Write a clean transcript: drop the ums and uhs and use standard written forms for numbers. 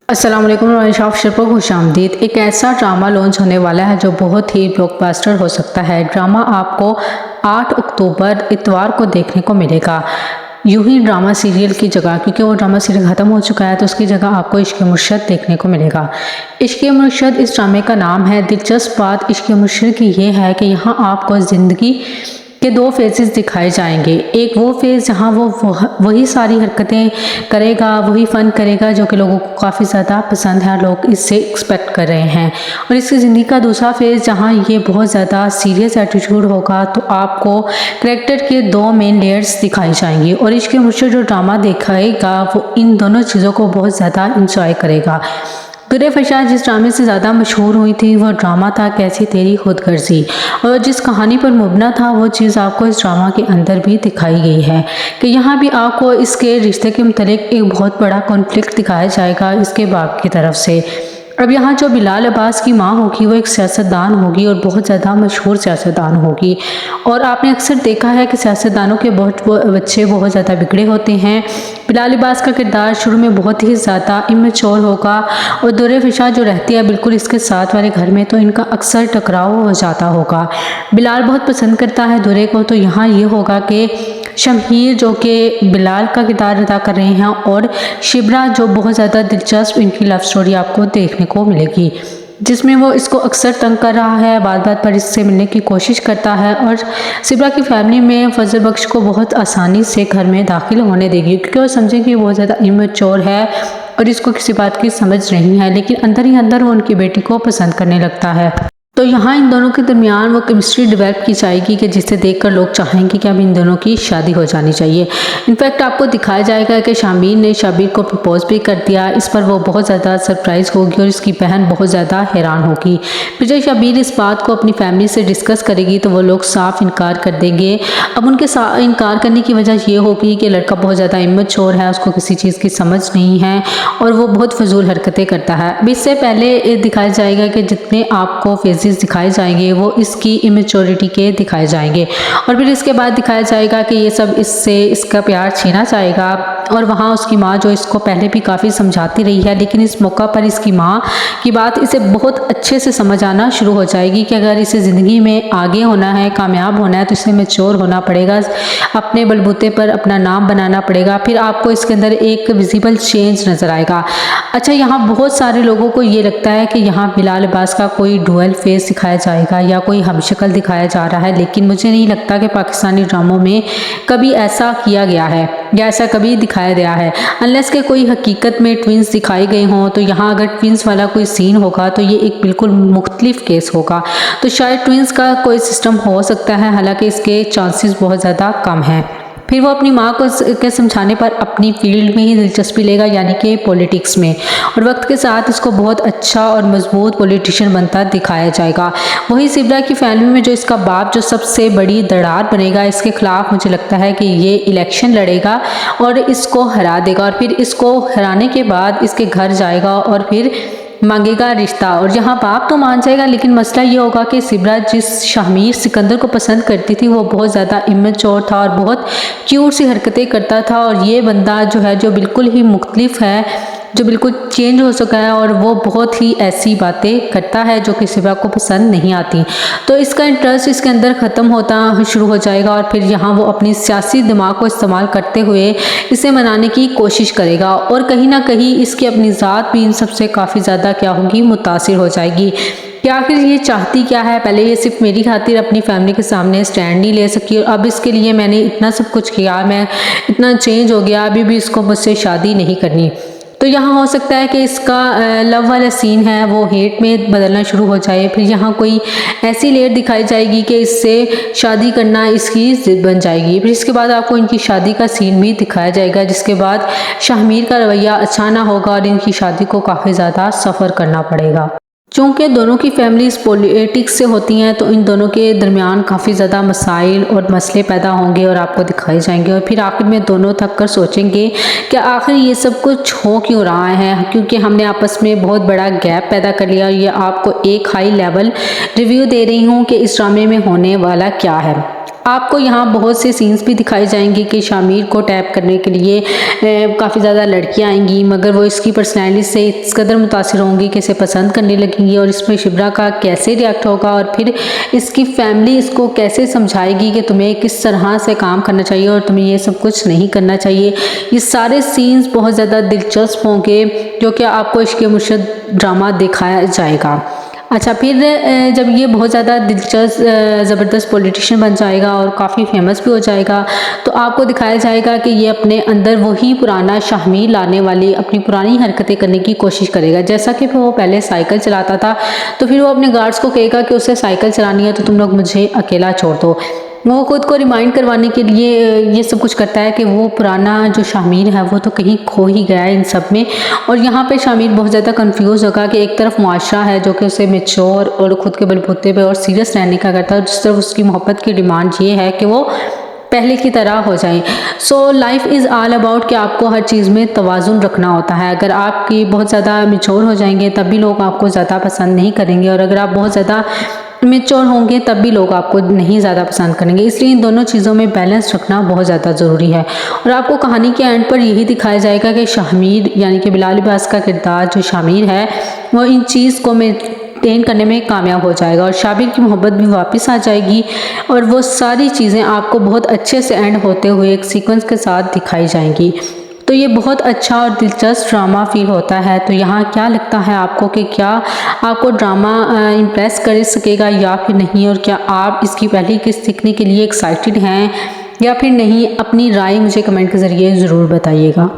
अस्सलाम वालेकुम शॉप पर खुशामदीद। एक ऐसा ड्रामा लॉन्च होने वाला है जो बहुत ही ब्लॉकबस्टर हो सकता है। ड्रामा आपको 8 अक्टूबर इतवार को देखने को मिलेगा। यूं ही ड्रामा सीरियल की जगह, क्योंकि वो ड्रामा सीरियल ख़त्म हो चुका है, तो उसकी जगह आपको इश्क मुर्शद देखने को मिलेगा। इश्क मुर्शद इस ड्रामे का नाम है। दिलचस्प बात इश्क मुर्शद की ये है कि यहाँ आपको ज़िंदगी के 2 फेजेस दिखाए जाएंगे। एक वो फेज़ जहाँ वो वही सारी हरकतें करेगा, वही फ़न करेगा जो कि लोगों को काफ़ी ज़्यादा पसंद है, लोग इससे एक्सपेक्ट कर रहे हैं। और इसकी ज़िंदगी का दूसरा फेज़ जहाँ ये बहुत ज़्यादा सीरियस एटीट्यूड होगा, तो आपको करैक्टर के 2 मेन लेयर्स दिखाई जाएंगी। और इश्क मुर्शद जो ड्रामा दिखाएगा वो इन दोनों चीज़ों को बहुत ज़्यादा इंजॉय करेगा। दुर्रे फशा जिस ड्रामे से ज़्यादा मशहूर हुई थी वो ड्रामा था कैसी तेरी खुदगर्जी, और जिस कहानी पर मुबना था वो चीज़ आपको इस ड्रामा के अंदर भी दिखाई गई है कि यहाँ भी आपको इसके रिश्ते के मुतालिक एक बहुत बड़ा कॉन्फ्लिक्ट दिखाया जाएगा इसके बाप की तरफ से। अब यहाँ जो बिलाल अब्बास की माँ होगी वो एक सियासतदान होगी और बहुत ज़्यादा मशहूर सियासतदान होगी। और आपने अक्सर देखा है कि सियासतदानों के बहुत बच्चे बहुत ज़्यादा बिगड़े होते हैं। बिलाल अब्बास का किरदार शुरू में बहुत ही ज़्यादा इमेच्योर होगा और दुर्रे फिशा जो रहती है बिल्कुल इसके साथ वाले घर में, तो इनका अक्सर टकराव हो जाता होगा। बिलाल बहुत पसंद करता है दुर्रे को, तो यहाँ ये होगा कि शमहीर जो कि बिलाल का किरदार अदा कर रहे हैं और शिब्रा जो बहुत ज़्यादा दिलचस्प इनकी लव स्टोरी आपको देखने को मिलेगी, जिसमें वो इसको अक्सर तंग कर रहा है, बात बात पर इससे मिलने की कोशिश करता है और शिब्रा की फैमिली में फजल बख्श को बहुत आसानी से घर में दाखिल होने देगी, क्योंकि वो समझे कि वो बहुत ज़्यादा इमेच्योर है और इसको किसी बात की समझ नहीं है, लेकिन अंदर ही अंदर वो उनकी बेटी को पसंद करने लगता है। तो यहाँ इन दोनों के दरमियान वो केमिस्ट्री डेवलप की जाएगी कि जिसे देखकर लोग चाहेंगे कि अब इन दोनों की शादी हो जानी चाहिए। इनफैक्ट आपको दिखाया जाएगा कि शामीर ने शबीर को प्रपोज भी कर दिया। इस पर वो बहुत ज़्यादा सरप्राइज़ होगी और इसकी बहन बहुत ज़्यादा हैरान होगी। फिर जब शबीर इस बात को अपनी फैमिली से डिस्कस करेगी तो वो लोग साफ इनकार कर देंगे। अब उनके इनकार करने की वजह ये होगी कि लड़का बहुत ज़्यादा इमेच्योर है, उसको किसी चीज़ की समझ नहीं है और वो बहुत फजूल हरकतें करता है। अब इससे पहले दिखाया जाएगा कि जितने आपको फेजेस दिखाए जाएंगे वो इसकी इमेच्योरिटी के दिखाए जाएंगे और फिर इसके बाद दिखाया जाएगा कि ये सब इससे इसका प्यार छीना जाएगा। और वहाँ उसकी माँ जो इसको पहले भी काफ़ी समझाती रही है, लेकिन इस मौका पर इसकी माँ की बात इसे बहुत अच्छे से समझ आना शुरू हो जाएगी कि अगर इसे ज़िंदगी में आगे होना है, कामयाब होना है, तो इसे मैच्योर होना पड़ेगा, अपने बलबूते पर अपना नाम बनाना पड़ेगा। फिर आपको इसके अंदर एक विजिबल चेंज नज़र आएगा। अच्छा, यहाँ बहुत सारे लोगों को ये लगता है कि यहाँ बिलाल अब्बास का कोई डुअल फेस दिखाया जाएगा या कोई हमशक्ल दिखाया जा रहा है, लेकिन मुझे नहीं लगता कि पाकिस्तानी ड्रामों में कभी ऐसा किया गया है या ऐसा कभी दिखाया गया है, अनलेस के कोई हकीकत में ट्विंस दिखाए गए हों। तो यहाँ अगर ट्विंस वाला कोई सीन होगा तो ये एक बिल्कुल मुख्तलिफ केस होगा, तो शायद ट्विंस का कोई सिस्टम हो सकता है, हालांकि इसके चांसेस बहुत ज़्यादा कम हैं। फिर वो अपनी माँ को के समझाने पर अपनी फील्ड में ही दिलचस्पी लेगा, यानी कि पॉलिटिक्स में, और वक्त के साथ इसको बहुत अच्छा और मजबूत पॉलिटिशियन बनता दिखाया जाएगा। वही शिब्रा की फैमिली में जो इसका बाप जो सबसे बड़ी दरार बनेगा, इसके खिलाफ मुझे लगता है कि ये इलेक्शन लड़ेगा और इसको हरा देगा और फिर इसको हराने के बाद इसके घर जाएगा और फिर मांगेगा रिश्ता। और यहाँ बाप तो मान जाएगा, लेकिन मसला ये होगा कि शिब्रा जिस शामीर सिकंदर को पसंद करती थी वो बहुत ज़्यादा इमेच्योर था और बहुत क्यूट सी हरकतें करता था, और ये बंदा जो है जो बिल्कुल ही मुख्तलिफ है, जो बिल्कुल चेंज हो चुका है और वो बहुत ही ऐसी बातें करता है जो कि शिब्रा को पसंद नहीं आती। तो इसका इंटरेस्ट इसके अंदर ख़त्म होता शुरू हो जाएगा और फिर यहाँ वो अपनी सियासी दिमाग को इस्तेमाल करते हुए इसे मनाने की कोशिश करेगा, और कहीं ना कहीं इसकी अपनी ज़ात भी इन सबसे काफ़ी ज़्यादा क्या होगी, मुतासिर हो जाएगी कि आखिर ये चाहती क्या है। पहले ये सिर्फ मेरी खातिर अपनी फैमिली के सामने स्टैंड नहीं ले सकी और अब इसके लिए मैंने इतना सब कुछ किया, मैं इतना चेंज हो गया, अभी भी इसको मुझसे शादी नहीं करनी। तो यहाँ हो सकता है कि इसका लव वाला सीन है वो हेट में बदलना शुरू हो जाए। फिर यहाँ कोई ऐसी लेयर दिखाई जाएगी कि इससे शादी करना इसकी जिद बन जाएगी। फिर इसके बाद आपको इनकी शादी का सीन भी दिखाया जाएगा, जिसके बाद शाहमीर का रवैया अच्छा ना होगा और इनकी शादी को काफ़ी ज़्यादा सफ़र करना पड़ेगा। चूँकि दोनों की फैमिलीज पॉलिटिक्स से होती हैं, तो इन दोनों के दरमियान काफ़ी ज़्यादा मसाइल और मसले पैदा होंगे और आपको दिखाए जाएंगे, और फिर आखिर में दोनों थक कर सोचेंगे कि आखिर ये सब कुछ हो क्यों रहा है, क्योंकि हमने आपस में बहुत बड़ा गैप पैदा कर लिया। ये आपको एक हाई लेवल रिव्यू दे रही हूँ कि इस ड्रामे में होने वाला क्या है। आपको यहाँ बहुत से सीन्स भी दिखाए जाएंगे कि शामिर को टैप करने के लिए काफ़ी ज़्यादा लड़कियाँ आएंगी, मगर वो इसकी पर्सनैलिटी से इस कदर मुतासिर होंगी कि इसे पसंद करने लगेंगी, और इसमें शिब्रा का कैसे रिएक्ट होगा और फिर इसकी फैमिली इसको कैसे समझाएगी कि तुम्हें किस तरह से काम करना चाहिए और तुम्हें ये सब कुछ नहीं करना चाहिए। ये सारे सीन्स बहुत ज़्यादा दिलचस्प होंगे जो कि आपको इश्क़ मुर्शिद ड्रामा दिखाया जाएगा। अच्छा, फिर जब ये बहुत ज़्यादा दिलचस्प ज़बरदस्त पॉलिटिशियन बन जाएगा और काफ़ी फेमस भी हो जाएगा, तो आपको दिखाया जाएगा कि ये अपने अंदर वही पुराना शामिर लाने वाली अपनी पुरानी हरकतें करने की कोशिश करेगा। जैसा कि वो पहले साइकिल चलाता था, तो फिर वो अपने गार्ड्स को कहेगा कि उसे साइकिल चलानी है तो तुम लोग मुझे अकेला छोड़ दो। वो खुद को रिमाइंड करवाने के लिए ये सब कुछ करता है कि वो पुराना जो शामिर है वो तो कहीं खो ही गया है इन सब में। और यहाँ पे शामिर बहुत ज़्यादा कंफ्यूज होगा कि एक तरफ मुआशरा है जो कि उसे मैच्योर और ख़ुद के बलबूते पे और सीरियस रहने का करता है, और जिस तरफ उसकी मोहब्बत की डिमांड ये है कि वो पहले की तरह हो जाए। So life is all about कि आपको हर चीज़ में तवाज़ुन रखना होता है। अगर आपकी बहुत ज़्यादा मैच्योर हो जाएंगे तब भी लोग आपको ज़्यादा पसंद नहीं करेंगे, और अगर आप बहुत ज़्यादा मैच्योर होंगे तब भी लोग आपको नहीं ज़्यादा पसंद करेंगे। इसलिए इन दोनों चीज़ों में बैलेंस रखना बहुत ज़्यादा ज़रूरी है। और आपको कहानी के एंड पर यही दिखाया जाएगा कि शामिर यानी कि बिलाल अब्बास का किरदार जो शामिर है वो इन चीज़ को मेंटेन करने में कामयाब हो जाएगा, और शाबिर की मोहब्बत भी वापस आ जाएगी, और वो सारी चीज़ें आपको बहुत अच्छे से एंड होते हुए एक सीक्वेंस के साथ दिखाई जाएंगी। तो ये बहुत अच्छा और दिलचस्प ड्रामा फील होता है। तो यहाँ क्या लगता है आपको कि क्या आपको ड्रामा इम्प्रेस कर सकेगा या फिर नहीं, और क्या आप इसकी पहली किस्त सीखने के लिए एक्साइटेड हैं या फिर नहीं? अपनी राय मुझे कमेंट के ज़रिए ज़रूर बताइएगा।